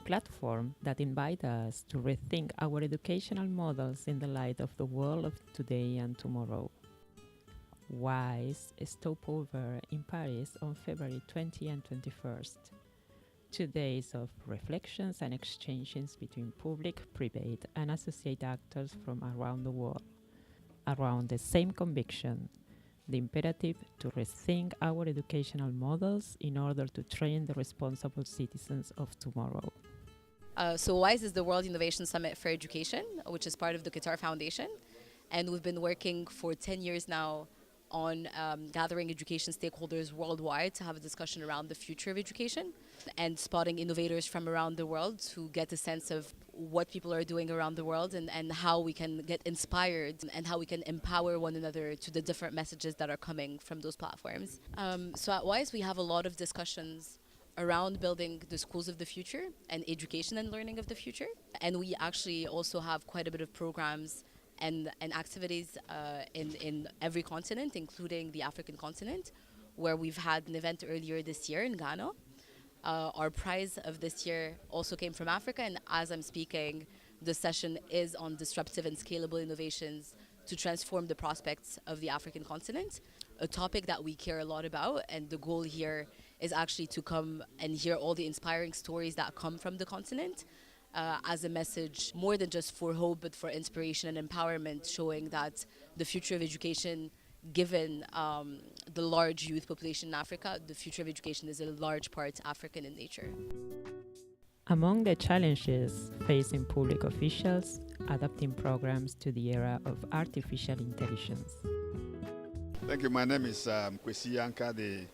platform that invites us to rethink our educational models in the light of the world of today and tomorrow. WISE stopover in Paris on February 20 and 21st. 2 days of reflections and exchanges between public, private, and associate actors from around the world, around the same conviction: the imperative to rethink our educational models in order to train the responsible citizens of tomorrow. So WISE is the World Innovation Summit for Education, which is part of the Qatar Foundation. And we've been working for 10 years now on gathering education stakeholders worldwide to have a discussion around the future of education and spotting innovators from around the world to get a sense of what people are doing around the world and how we can get inspired and how we can empower one another to the different messages that are coming from those platforms. So at WISE, we have a lot of discussions around building the schools of the future and education and learning of the future. And we actually also have quite a bit of programs and activities in every continent, including the African continent, where we've had an event earlier this year in Ghana. Our prize of this year also came from Africa, and as I'm speaking, the session is on disruptive and scalable innovations to transform the prospects of the African continent, a topic that we care a lot about, and the goal here is actually to come and hear all the inspiring stories that come from the continent, as a message more than just for hope but for inspiration and empowerment, showing that the future of education, given the large youth population in Africa, the future of education is a large part African in nature. Among the challenges facing public officials, adapting programs to the era of artificial intelligence. Thank you. My name is Kwesi Yanka, the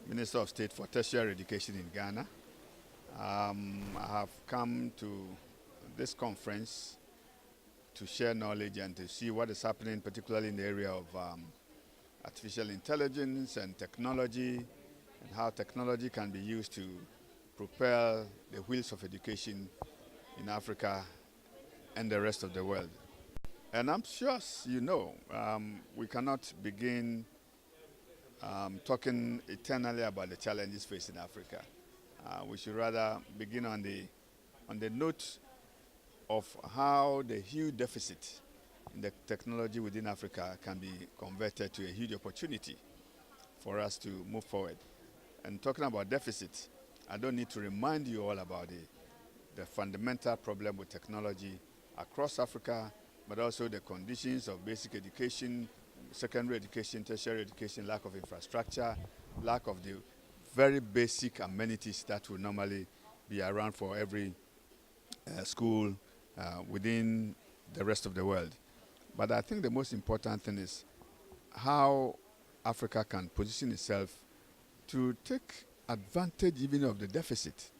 Minister of State for Tertiary Education in Ghana. I have come to this conference to share knowledge and to see what is happening, particularly in the area of artificial intelligence and technology, and how technology can be used to propel the wheels of education in Africa and the rest of the world. And I'm sure, as you know, we cannot begin talking eternally about the challenges facing Africa. We should rather begin on the note of how the huge deficit in the technology within Africa can be converted to a huge opportunity for us to move forward. And talking about deficit, I don't need to remind you all about the fundamental problem with technology across Africa, but also the conditions of basic education, secondary education, tertiary education, lack of infrastructure, lack of the very basic amenities that will normally be around for every school within the rest of the world. But I think the most important thing is how Africa can position itself to take advantage even of the deficit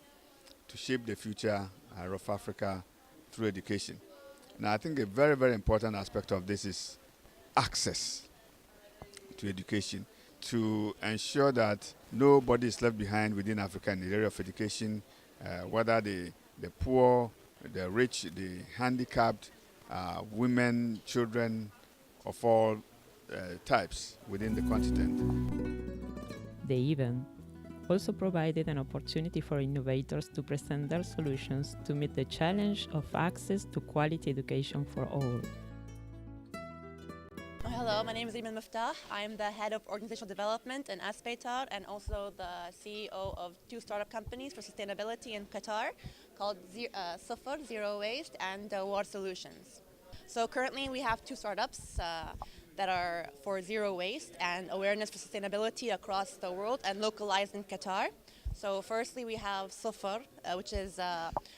to shape the future of Africa through education. And I think a very, very important aspect of this is access to education, to ensure that nobody is left behind within Africa in the area of education, whether the poor, the rich, the handicapped, women, children of all types within the continent. The event also provided an opportunity for innovators to present their solutions to meet the challenge of access to quality education for all. Hello, my name is Iman Miftah. I'm the head of organizational development in Aspeitar and also the CEO of 2 startup companies for sustainability in Qatar called Suffer, Zero Waste, and War Solutions. So currently we have 2 startups that are for zero waste and awareness for sustainability across the world and localized in Qatar. So firstly we have Suffer, which is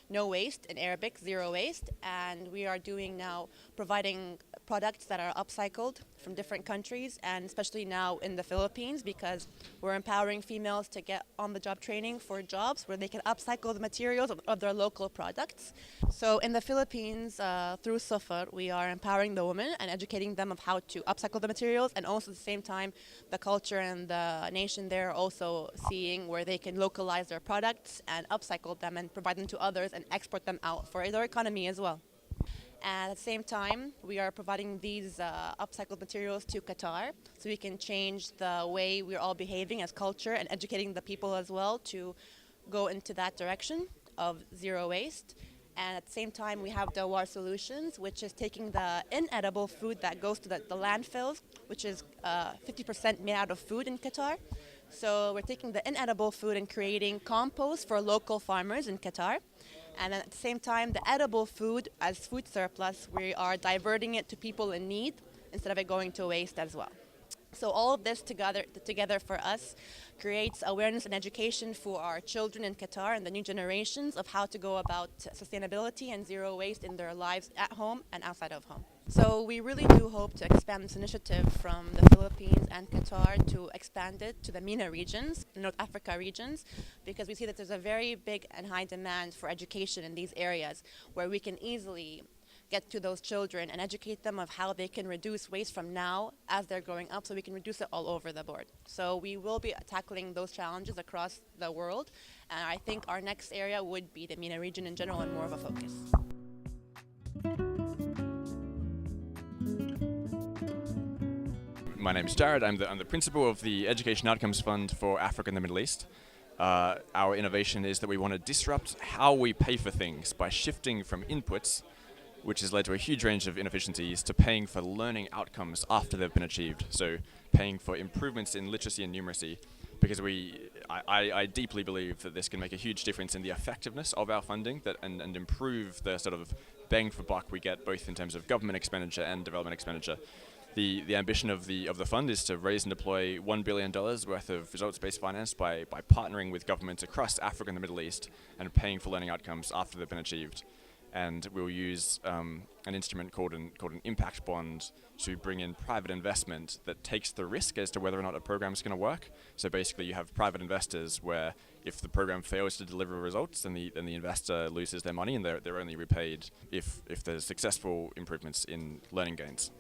no waste in Arabic, zero waste, and we are doing now providing products that are upcycled from different countries, and especially now in the Philippines, because we're empowering females to get on-the-job training for jobs where they can upcycle the materials of their local products. So in the Philippines, through Suffer, we are empowering the women and educating them of how to upcycle the materials, and also at the same time, the culture and the nation there are also seeing where they can localize their products and upcycle them and provide them to others and export them out for their economy as well. And at the same time, we are providing these upcycled materials to Qatar so we can change the way we're all behaving as culture and educating the people as well to go into that direction. of zero waste. And at the same time, we have Dawar Solutions, which is taking the inedible food that goes to the landfills, which is 50% made out of food in Qatar. So we're taking the inedible food and creating compost for local farmers in Qatar. And at the same time, the edible food as food surplus, we are diverting it to people in need instead of it going to waste as well. So all of this together for us creates awareness and education for our children in Qatar and the new generations of how to go about sustainability and zero waste in their lives at home and outside of home. So we really do hope to expand this initiative from the Philippines and Qatar to expand it to the MENA regions, the North Africa regions, because we see that there's a very big and high demand for education in these areas where we can easily get to those children and educate them of how they can reduce waste from now as they're growing up, so we can reduce it all over the board. So we will be tackling those challenges across the world, and I think our next area would be the MENA region in general and more of a focus. My name is Jared. I'm the principal of the Education Outcomes Fund for Africa and the Middle East. Our innovation is that we want to disrupt how we pay for things by shifting from inputs, which has led to a huge range of inefficiencies, to paying for learning outcomes after they've been achieved. So paying for improvements in literacy and numeracy, because I deeply believe that this can make a huge difference in the effectiveness of our funding and improve the sort of bang for buck we get, both in terms of government expenditure and development expenditure. The ambition of the fund is to raise and deploy $1 billion worth of results-based finance by partnering with governments across Africa and the Middle East and paying for learning outcomes after they've been achieved. And we'll use an instrument called an impact bond to bring in private investment that takes the risk as to whether or not a program is going to work. So basically you have private investors where if the program fails to deliver results, then the investor loses their money, and they're only repaid if there's successful improvements in learning gains.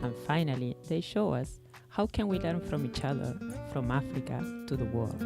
And finally, they show us how can we learn from each other, from Africa to the world.